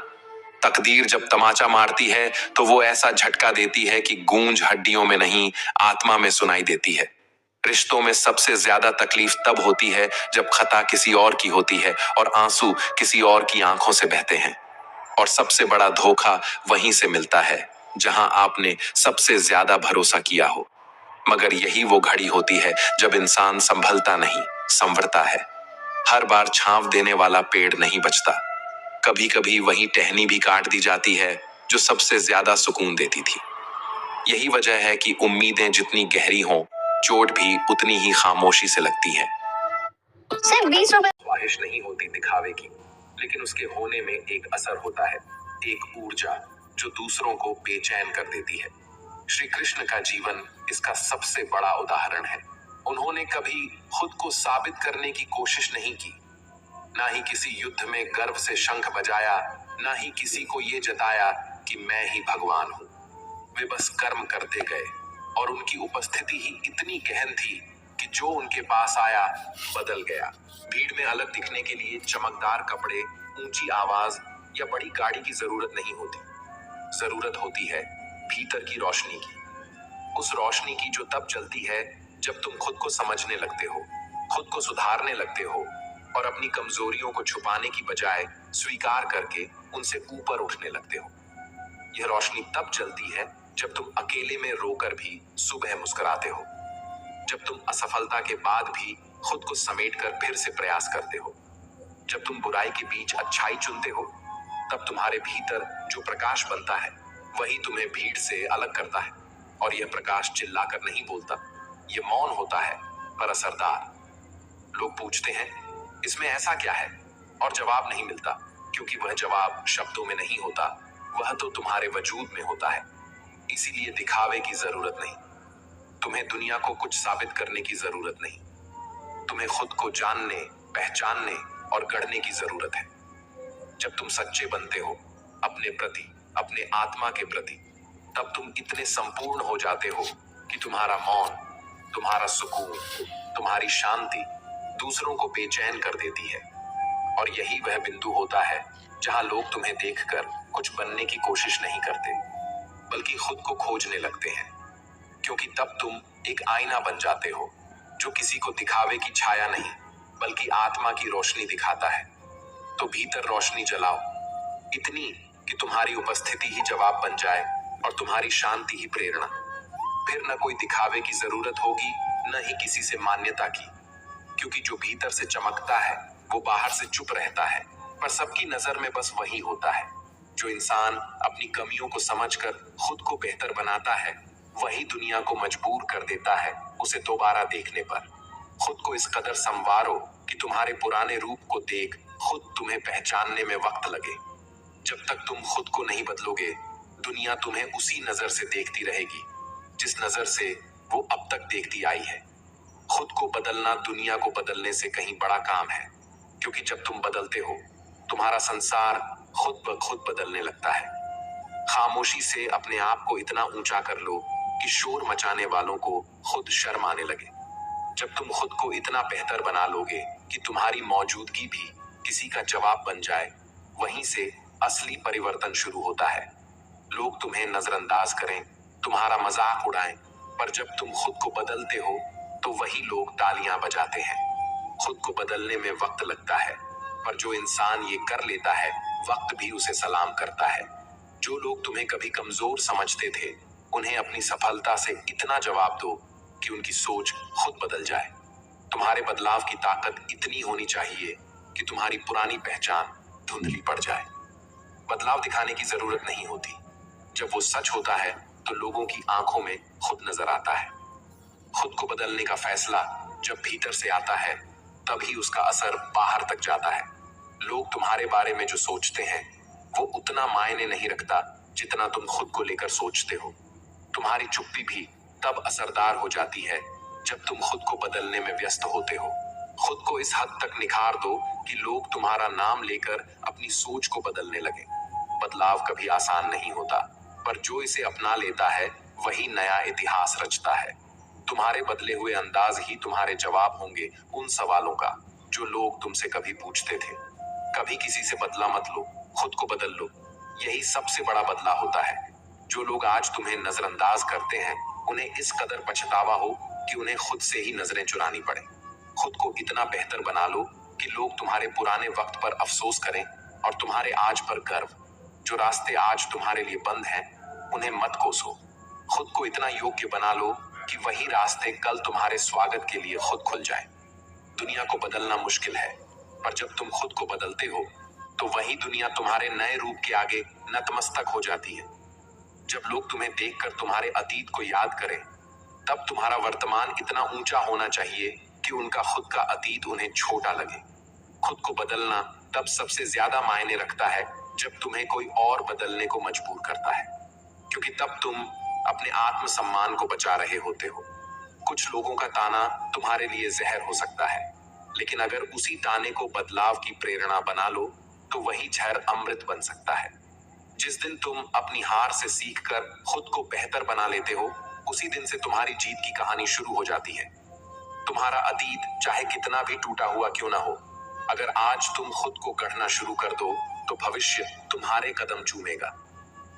तकदीर जब तमाचा मारती है तो वो ऐसा झटका देती है कि गूंज हड्डियों में नहीं, आत्मा में सुनाई देती है। रिश्तों में सबसे ज्यादा तकलीफ तब होती है जब खता किसी और की होती है और आंसू किसी और की आंखों से बहते हैं। और सबसे बड़ा धोखा वहीं से मिलता है जहां आपने सबसे ज्यादा भरोसा किया हो। मगर यही वो घड़ी होती है जब इंसान संभलता नहीं, संवरता है। हर बार छांव देने वाला पेड़ नहीं बचता, कभी कभी वही टहनी भी काट दी जाती है जो सबसे ज्यादा सुकून देती थी। यही वजह है कि उम्मीदें जितनी गहरी हों, चोट भी उतनी ही खामोशी से लगती है। सिर्फ 20 रुपए। ख्वाहिश नहीं होती दिखावे की, लेकिन उसके होने में एक असर होता है, एक ऊर्जा जो दूसरों को बेचैन कर देती है। श्री कृष्ण का जीवन इसका सबसे बड़ा उदाहरण है। उन्होंने कभी खुद को साबित करने की कोशिश नहीं की, ना ही किसी युद्ध में गर्व से शंख बजाया, ना ही किसी को ये जताया कि मैं ही भगवान हूं। वे बस कर्म करते गए, और उनकी उपस्थिति ही इतनी गहन थी कि जो उनके पास आया बदल गया। भीड़ में अलग दिखने के लिए चमकदार कपड़े, ऊंची आवाज या बड़ी गाड़ी की जरूरत नहीं होती। जरूरत होती है भीतर की रोशनी की, उस रोशनी की जो तब जलती है जब तुम खुद को समझने लगते हो, खुद को सुधारने लगते हो, और अपनी कमजोरियों को छुपाने की बजाय स्वीकार करके उनसे ऊपर उठने लगते हो। यह रोशनी तब जलती है जब तुम अकेले में रोकर भी सुबह मुस्कुराते हो, जब तुम असफलता के बाद भी खुद को समेटकर फिर से प्रयास करते हो, जब तुम बुराई के बीच अच्छाई चुनते हो। तब तुम्हारे भीतर जो प्रकाश बनता है वही तुम्हें भीड़ से अलग करता है। और यह प्रकाश चिल्लाकर नहीं बोलता, यह मौन होता है पर असरदार। लोग पूछते हैं इसमें ऐसा क्या है? और जवाब नहीं मिलता, क्योंकि वह जवाब शब्दों में नहीं होता, वह तो तुम्हारे वजूद में होता है। इसीलिए दिखावे की जरूरत नहीं। तुम्हें दुनिया को कुछ साबित करने की जरूरत नहीं। तुम्हें खुद को जानने, पहचानने और गढ़ने की जरूरत है। जब तुम सच्चे बनते हो अपने प्रति, अपने आत्मा के प्रति, तब तुम इतने संपूर्ण हो जाते हो कि तुम्हारा मौन, तुम्हारा सुकून, तुम्हारी शांति दूसरों को बेचैन कर देती है। और यही वह बिंदु होता है जहां लोग तुम्हें देखकर कुछ बनने की कोशिश नहीं करते, बल्कि खुद को खोजने लगते हैं। क्योंकि तब तुम एक आईना बन जाते हो जो किसी को दिखावे की छाया नहीं, बल्कि आत्मा की रोशनी दिखाता है। तो भीतर रोशनी जलाओ, इतनी कि तुम्हारी उपस्थिति ही जवाब बन जाए और तुम्हारी शांति ही प्रेरणा। फिर न कोई दिखावे की जरूरत होगी, न ही किसी से मान्यता की, क्योंकि जो भीतर से चमकता है वो बाहर से चुप रहता है, पर सबकी नजर में बस वही होता है। जो इंसान अपनी कमियों को समझकर खुद को बेहतर बनाता है, वही दुनिया को मजबूर कर देता है उसे दोबारा देखने पर। खुद को इस कदर संवारो कि तुम्हारे पुराने रूप को देख खुद तुम्हें पहचानने में वक्त लगे। जब तक तुम खुद को नहीं बदलोगे, दुनिया तुम्हें उसी नजर से देखती रहेगी जिस नजर से वो अब तक देखती आई है। खुद को बदलना दुनिया को बदलने से कहीं बड़ा काम है, क्योंकि जब तुम बदलते हो, तुम्हारा संसार खुद ब खुद बदलने लगता है। खामोशी से अपने आप को इतना ऊंचा कर लो कि शोर मचाने वालों को खुद शर्म आने लगे। जब तुम खुद को इतना बेहतर बना लोगे कि तुम्हारी मौजूदगी भी किसी का जवाब बन जाए, वहीं से असली परिवर्तन शुरू होता है। लोग तुम्हें नजरअंदाज करें, तुम्हारा मजाक उड़ाएं, पर जब तुम खुद को बदलते हो तो वही लोग तालियां बजाते हैं। खुद को बदलने में वक्त लगता है, पर जो इंसान ये कर लेता है, वक्त भी उसे सलाम करता है। जो लोग तुम्हें कभी कमजोर समझते थे, उन्हें अपनी सफलता से इतना जवाब दो कि उनकी सोच खुद बदल जाए। तुम्हारे बदलाव की ताकत इतनी होनी चाहिए कि तुम्हारी पुरानी पहचान धुंधली पड़ जाए। बदलाव दिखाने की जरूरत नहीं होती। जब वो सच होता है तो लोगों की आंखों में खुद नजर आता है। खुद को बदलने का फैसला जब भीतर से आता है, तभी उसका असर बाहर तक जाता है। लोग तुम्हारे बारे में जो सोचते हैं वो उतना मायने नहीं रखता जितना तुम खुद को लेकर सोचते हो। तुम्हारी चुप्पी भी तब असरदार हो जाती है जब तुम खुद को बदलने में व्यस्त होते हो। खुद को इस हद तक निखार दो कि लोग तुम्हारा नाम लेकर अपनी सोच को बदलने लगे। बदलाव कभी आसान नहीं होता, पर जो इसे अपना लेता है वही नया इतिहास रचता है। तुम्हारे बदले हुए अंदाज ही तुम्हारे जवाब होंगे उन सवालों का जो लोग तुमसे कभी पूछते थे। कभी किसी से बदला मत लो, खुद को बदल लो। यही सबसे बड़ा बदला होता है। जो लोग आज तुम्हें नजरअंदाज करते हैं, उन्हें इस कदर पछतावा हो कि उन्हें खुद से ही नजरें चुरानी पड़े। खुद को इतना बेहतर बना लो कि लोग तुम्हारे पुराने वक्त पर अफसोस करें और तुम्हारे आज पर गर्व। जो रास्ते आज तुम्हारे लिए बंद हैं, उन्हें मत कोसो। खुद को इतना योग्य बना लो कि वही रास्ते कल तुम्हारे स्वागत के लिए खुद खुल जाए। दुनिया को बदलना मुश्किल है, पर जब तुम खुद को बदलते हो तो वही दुनिया तुम्हारे नए रूप के आगे नतमस्तक हो जाती है। जब लोग तुम्हें देखकर तुम्हारे अतीत को याद करें, तब तुम्हारा वर्तमान इतना ऊंचा होना चाहिए कि उनका खुद का अतीत उन्हें छोटा लगे। खुद को बदलना तब सबसे ज्यादा मायने रखता है जब तुम्हें कोई और बदलने को मजबूर करता है, क्योंकि तब तुम अपने आत्मसम्मान को बचा रहे होते हो। कुछ लोगों का ताना तुम्हारे लिए जहर हो सकता है, लेकिन अगर उसी ताने को बदलाव की प्रेरणा बना लो तो वही जहर अमृत बन सकता है। जिस दिन तुम अपनी हार से सीखकर खुद को बेहतर बना लेते हो, उसी दिन से तुम्हारी जीत की कहानी शुरू हो जाती है। तुम्हारा अतीत चाहे कितना भी टूटा हुआ क्यों ना हो, अगर आज तुम खुद को गढ़ना शुरू कर दो तो भविष्य तुम्हारे कदम चूमेगा।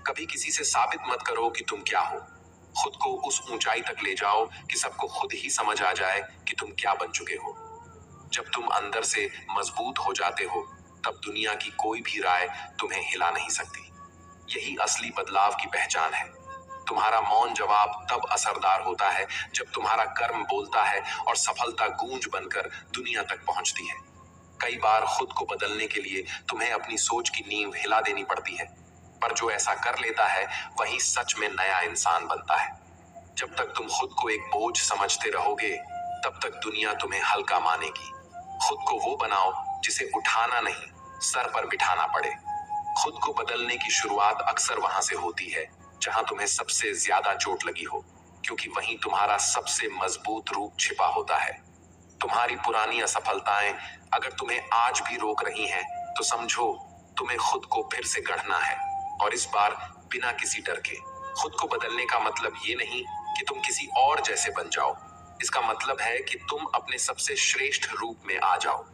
कभी किसी से साबित मत करो कि तुम क्या हो। खुद को उस ऊंचाई तक ले जाओ कि सबको खुद ही समझ आ जाए कि तुम क्या बन चुके हो। जब तुम अंदर से मजबूत हो जाते हो, तब दुनिया की कोई भी राय तुम्हें हिला नहीं सकती। यही असली बदलाव की पहचान है। तुम्हारा मौन जवाब तब असरदार होता है जब तुम्हारा कर्म बोलता है और सफलता गूंज बनकर दुनिया तक पहुंचती है। कई बार खुद को बदलने के लिए तुम्हें अपनी सोच की नींव हिला देनी पड़ती है, पर जो ऐसा कर लेता है वही सच में नया इंसान बनता है। जब तक तुम खुद को एक बोझ समझते रहोगे, तब तक दुनिया तुम्हें हल्का मानेगी। खुद को वो बनाओ जिसे उठाना नहीं, सर पर बिठाना पड़े। खुद को बदलने की शुरुआत अक्सर वहां से होती है जहां तुम्हें सबसे ज्यादा चोट लगी हो, क्योंकि वहीं तुम्हारा सबसे मजबूत रूप छिपा होता है। तुम्हारी पुरानी असफलताएं अगर तुम्हें आज भी रोक रही हैं, तो समझो तुम्हें खुद को फिर से गढ़ना है, और इस बार बिना किसी डर के। खुद को बदलने का मतलब ये नहीं कि तुम किसी और जैसे बन जाओ, इसका मतलब है कि तुम अपने सबसे श्रेष्ठ रूप में आ जाओ।